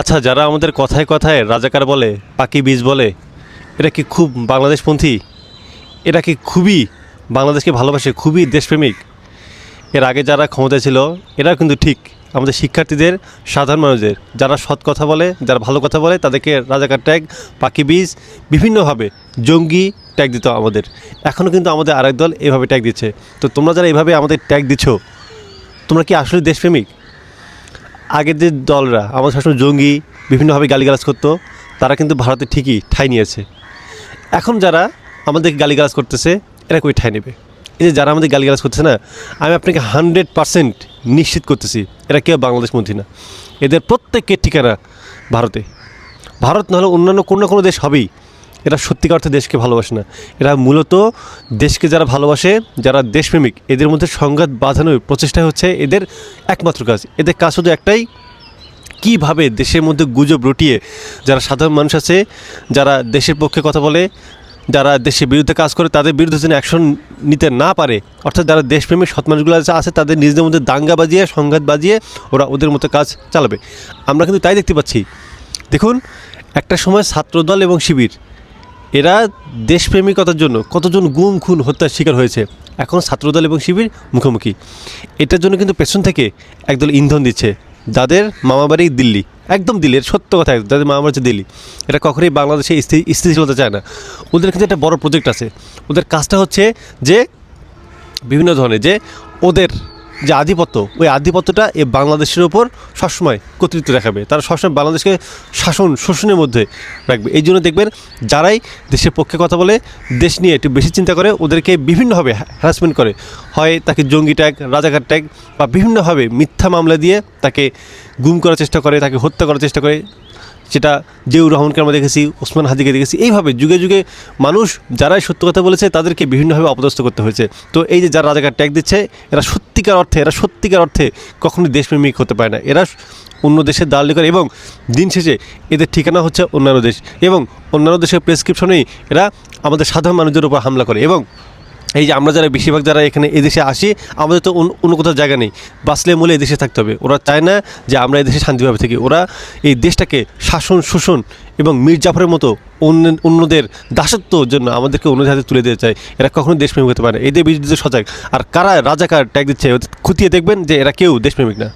আচ্ছা, যারা আমাদের কথায় কথায় রাজাকার বলে, পাকি বীজ বলে, এটা কি খুব বাংলাদেশপন্থী? এটা কি খুবই বাংলাদেশকে ভালোবাসে, খুবই দেশপ্রেমিক? এর আগে যারা ক্ষমতায় ছিল এরা কিন্তু ঠিক আমাদের শিক্ষার্থীদের, সাধারণ মানুষদের, যারা সৎ কথা বলে, যারা ভালো কথা বলে, তাদেরকে রাজাকার ট্যাগ, পাকি বীজ, বিভিন্নভাবে জঙ্গি ট্যাগ দিত আমাদের। এখনও কিন্তু আমাদের আরেক দল এভাবে ট্যাগ দিচ্ছে। তো তোমরা যারা এভাবে আমাদের ট্যাগ দিচ্ছ, তোমরা কি আসলে দেশপ্রেমিক? আগের যে দলরা আমাদের সবসময় জঙ্গি বিভিন্নভাবে গালিগালাজ করতো, তারা কিন্তু ভারতে ঠিকই ঠাঁই নিয়েছে। এখন যারা আমাদেরকে গালিগালাজ করতেছে, এরা কই ঠাঁই নেবে? এই যে যারা আমাদের গালিগালাজ করতেছে না, আমি আপনাকে 100% নিশ্চিত করতেছি এরা কেউ বাংলাদেশপন্থী না। এদের প্রত্যেকের ঠিকানা ভারতে। ভারত নাহলে অন্যান্য কোনো না কোনো দেশ হবেই। এরা সত্যিকার অর্থে দেশকে ভালোবাসে না। এরা মূলত দেশকে যারা ভালোবাসে, যারা দেশপ্রেমিক, এদের মধ্যে সংঘাত বাঁধানোর প্রচেষ্টা হচ্ছে এদের একমাত্র কাজ। এদের কাজ শুধু একটাই, কীভাবে দেশের মধ্যে গুজব রটিয়ে যারা সাধারণ মানুষ আছে, যারা দেশের পক্ষে কথা বলে, যারা দেশের বিরুদ্ধে কাজ করে, তাদের বিরুদ্ধে যেন অ্যাকশন নিতে না পারে, অর্থাৎ যারা দেশপ্রেমিক সৎ মানুষগুলো আছে তাদের নিজেদের মধ্যে দাঙ্গা বাজিয়ে, সংঘাত বাজিয়ে ওরা ওদের মতো কাজ চালাবে। আমরা কিন্তু তাই দেখতে পাচ্ছি। দেখুন, একটা সময় ছাত্রদল এবং শিবির, এরা দেশপ্রেমিকতার জন্য কতজন গুম খুন হত্যার শিকার হয়েছে। এখন ছাত্রদল এবং শিবির মুখোমুখি। এটার জন্য কিন্তু পেছন থেকে একদল ইন্ধন দিচ্ছে, যাদের মামাবাড়ি দিল্লি, একদম দিল্লি, এর সত্য কথা, যাদের মামাবাড়ি হচ্ছে দিল্লি। এটা কখনোই বাংলাদেশে স্থিতিশীলতা চায় না। ওদের কিন্তু একটা বড় প্রজেক্ট আছে। ওদের কাজটা হচ্ছে যে বিভিন্ন ধরনের যে ওদের যে আধিপত্য, ওই আধিপত্যটা এই বাংলাদেশের ওপর সবসময় কর্তৃত্ব দেখাবে। তারা সবসময় বাংলাদেশকে শোষণের মধ্যে রাখবে। এই জন্য দেখবেন যারাই দেশের পক্ষে কথা বলে, দেশ নিয়ে একটু বেশি চিন্তা করে, ওদেরকে বিভিন্নভাবে হ্যারাসমেন্ট করে, হয় তাকে জঙ্গি ট্যাগ, রাজাকার ট্যাগ, বা বিভিন্নভাবে মিথ্যা মামলা দিয়ে তাকে গুম করার চেষ্টা করে, তাকে হত্যা করার চেষ্টা করে। সেটা জিয়াউর রহমানকে আমরা দেখেছি, ওসমান হাদিকে দেখেছি। এইভাবে যুগে যুগে মানুষ যারাই সত্য কথা বলেছে তাদেরকে বিভিন্নভাবে অপদস্থ করতে হয়েছে। তো এই যে যারা রাজাকার ট্যাগ দিচ্ছে, এরা সত্যিকার অর্থে কখনোই দেশপ্রেমিক হতে পারে না। এরা অন্য দেশের দালালি করে, এবং দিন শেষে এদের ঠিকানা হচ্ছে অন্যান্য দেশ, এবং অন্যান্য দেশের প্রেসক্রিপশনেই এরা আমাদের সাধারণ মানুষদের উপর হামলা করে। এবং এই যে আমরা যারা বেশিরভাগ যারা এখানে এদেশে আসি, আমাদের তো অন্য কোথাও জায়গা নেই, বাঁচলে মূলে এদেশে থাকতে হবে। ওরা চায় না যে আমরা এদেশে শান্তিভাবে থাকি। ওরা এই দেশটাকে শাসন, শোষণ এবং মির্জাফরের মতো অন্যদের দাসত্বর জন্য আমাদেরকে অন্য হাতে তুলে দিতে চায়। এরা কখনো দেশপ্রেমিক হতে পারে না। এদের বিরুদ্ধে সজাগ। আর কারা রাজাকার ট্যাগ দিচ্ছে, খতিয়ে দেখবেন যে এরা কেউ দেশপ্রেমিক না।